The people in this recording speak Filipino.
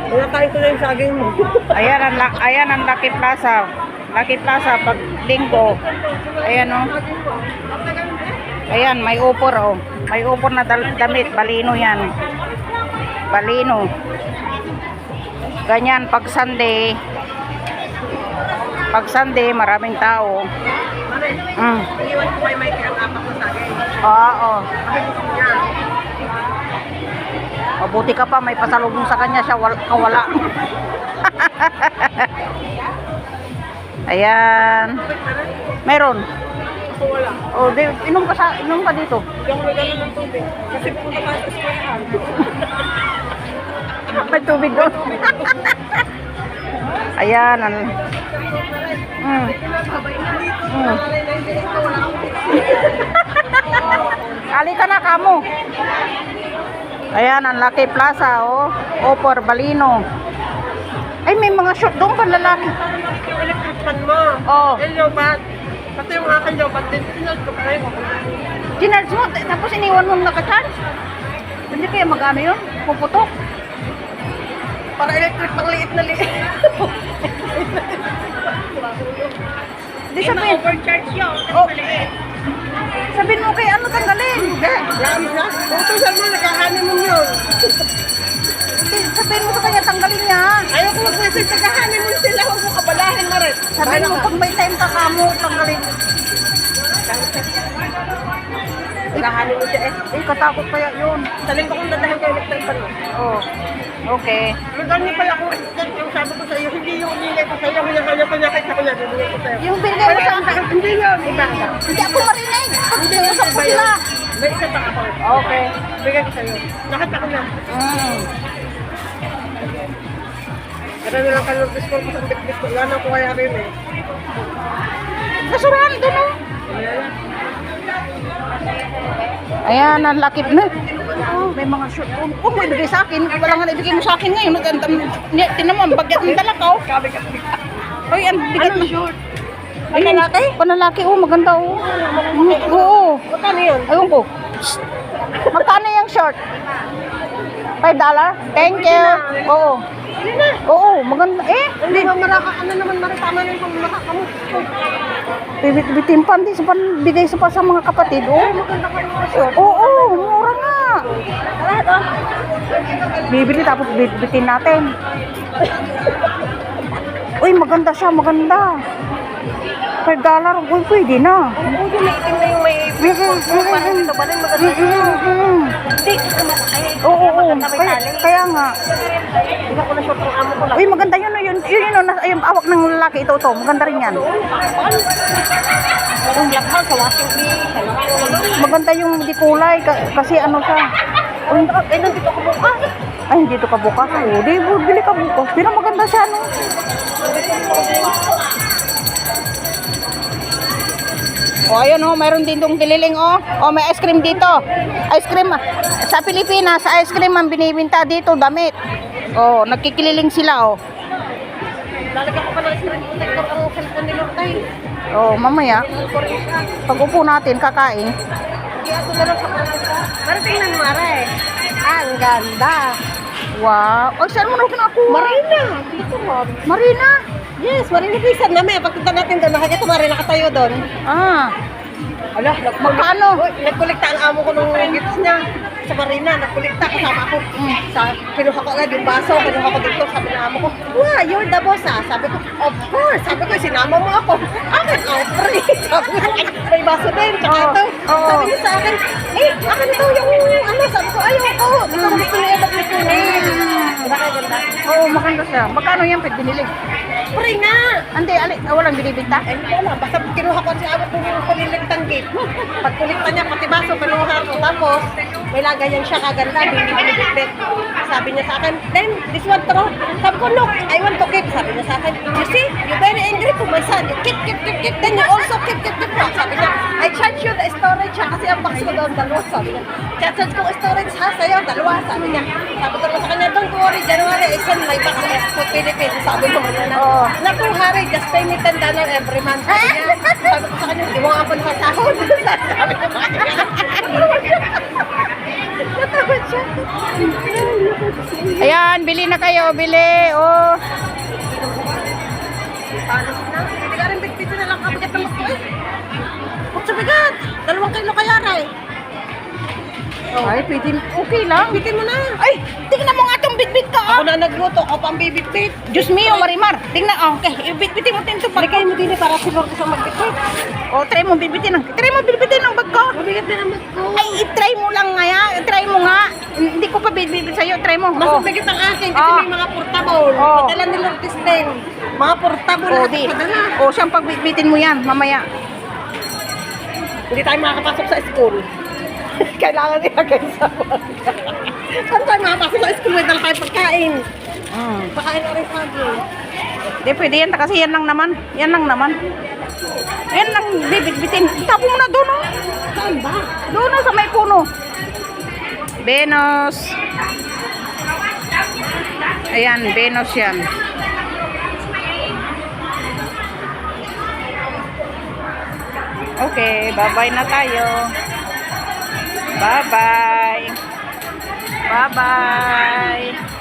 Pinakain ko na yung saging mo. Ayan ang Lucky Plaza. Lucky Plaza pag linggo. Ayan oh. Ayan, may upor oh. May upor na damit. Balino yan. Balino. Ganyan pag Sunday. Pag Sunday, maraming tao. Iwan ko kay Mike ang apak ko saging. Oo. Yan. Mabuti ka pa, may pasalubong sa kanya siya, kawala. Ayan. Meron. Ako wala. O, inom ka dito. Hindi ako nagano ng tubig. Kasi pupunta pa sa eskwelahan. May tubig doon. Ayan. Halika na kamo. Ayan, ang Lucky Plaza, oh. Opor, Balino. Ay, may mga short doon pa lalaki. Yung electric fan mo. Oo. Yung lobat. Pati yung akin lobat din. Sinod ko pa rin. Ginards mo, tapos iniwan mo nakacharge. Hindi kaya mag-ano yun? Puputok. Para electric pang liit na liit. Hindi sabihin. Overcharge yun. Oh. Sabihin mo kay ano tanggalin. Yan mo na. Utusan mo, nagkahanin mo yun. Sabihin mo sa kanya tanggalin niya. Ayaw ko mag-message, nagkahanin mo sila. Huwag mo kabalahin mo rin. Sabihin mo pag may time ka kamo, tanggalin. Nagkahanin mo siya eh. Katakot kaya yun. Saling ko kung dadahan kayo electric fan mo. Oh. Okay. Magkano pala ako yung sabi ko sa iyo, hindi yung nilay ko sa iyo, hinahanya ko niya kahit ako niya, bibigay ko sa iyo. Yung binigay mo sa akin. Hindi yun, iba. Hindi ako marinig. Pag-usap ko sila. May isa pa ako. Okay. Bigay ko sa iyo. Lahat ako na. Kaya nilang kalortis ko sa bitbit ko. Wala na ko kaya rin eh. Nasurahan doon oh. Ayan, ang lakip na. Oh, may mga short. Huwag mo ibigay sa akin. Wala nga ibigay mo sa akin ngayon. Tinan mo, ang bagyat ng dala ka. Ay, ang bigat na short. Panlalaki? Panlalaki, oh, maganda oh. Oo. Magkano yun? Ayun ko. Magkano yung short? $5? Thank you. Oo. Hindi na. Oo, maganda. Hindi ba maraka, ano naman maritama yung pangmaka mo? Bibitin pa, hindi sa bigay sa mga kapatid. Oh. Maganda ka yung short. Oo, mura nga. Lahat oh. Bibili tapos bibitin natin. Uy, maganda siya, maganda. $5. Uy, pwede na. Oo, yung may itim na yung may parang ito ba rin maganda yun? Hindi, Oo, kaya nga. Hindi ko na short ng amo ko lang. Uy, maganda yun. Yung awak ng lalaki. Ito. Maganda rin yan. Yung lakhal sa washing machine. Maganda yung di kulay. Kasi ano siya. Uy, nandito ko bukas. Ay, hindi ito ka bukas. Oh, di, bili ka bukas. Pero maganda siya, no? O, ayun, oh. Mayroon din itong kililing, oh. O, may ice cream dito. Ice cream. Sa Pilipinas, ice cream ang binibinta dito, damit. O, nagkikililing sila, oh. Lalagyan ko pa ng screen protector ang cellphone ni Lortay. O, mamaya. Pag upo natin, kakain. Kaya ako na lang sa pagkita. Pero tingnan mo, Aray. Ang ganda. Wow. Ay, saan mo na ako? Marina. Dito mo. Marina? Yes, Marina Pisan namin. Pagpunta natin doon, nakakita Marina nakatayo doon. Ah. Ala, Magkano? nagkulikta ang amo ko nung gifts niya sa Marina. Nagkulikta kasama ako. Kinuha ko agad yung baso. Kinuha ko dito. Sabi ng amo ko, wow, you're the boss ah. Sabi ko, of course. Sabi ko, sinama mo ako. Akin, free. Sabi ko, may baso din. Tsaka ito. Sabi niya sa akin, akin ito yung ano. Sabi ko, ayaw ko. Ito gusto niya ba't may kunin. Diba kaya ganda? Oo, maganda siya. Magkano yan pag binili? Free nga. Hindi, walang binibinta? Ay, hindi ko alam. Basta kinuha ko siya kung yung kuliligtang gate. Pagkulikta niya, pati baso, kinuha ko. Tapos, may lagayan siya kaganda, hindi binibitbit. Sabi niya sa akin, then, this one to. Sabi ko, look, I want to keep. Sabi niya sa akin, you see, you're very angry to my son. You keep. Then you also keep. Sabi niya, I charge you the storage ha, kasi ang box ko doon, dalawa. Sabi niya, charge ko storage ha, sa'yo, dalawa. Sabi niya, sabi ko sa kanya, don't worry, January, I send my box to Philippines. Sabi ko na, naku, Harry, just pay me $10 every month. Sabi niya, sabi ko sa kanya, hindi mo nga ako nakasahod. Sabi ko, Ayan, bili na kayo, bili. Oh. Pares na. Hindi ka rin bitbit na lang kabigat ng gusto eh. Huwag sa bigat. 2 kilo kaya rin. Ay, pwede. Okay lang. Bitin mo na. Ay, tingnan mo nga itong bitbit ka. Ako na nagluto. Ako pa ang bibitbit. Diyos mio, Marimar. Tingnan, okay. Ibitbitin mo din ito bag Bigay mo din eh para si Lord isang magbitbit. O, try mo bibitin. Try mo bibitin ng bag ko. Mabigat din ang ko. Ay, i-try mo lang nga yan. I-try mo nga. Hindi ko pa bibit sa'yo. Try mo. Mas Oh. mabigat ang akin kasi Ah. may mga portable. Oh. Padala ni Lourdes din. Mga portable O, na di. padala. O, siyang pagbitbitin mo yan. Mamaya. Hindi tayo makakapasok sa school. Kailangan nila kayo sa bag. Saan tayo makakapasok sa school? May dala kayo pagkain. Pagkain na rin sabi. Di, pwede yan. Kasi yan lang naman. Yan lang naman. Yan lang bibitbitin. Tapo mo na doon, oh. Saan ba? Doon, oh, sa may puno. Venus. Ayan, Venus yan. Okay, bye-bye na tayo. Bye-bye. Bye-bye.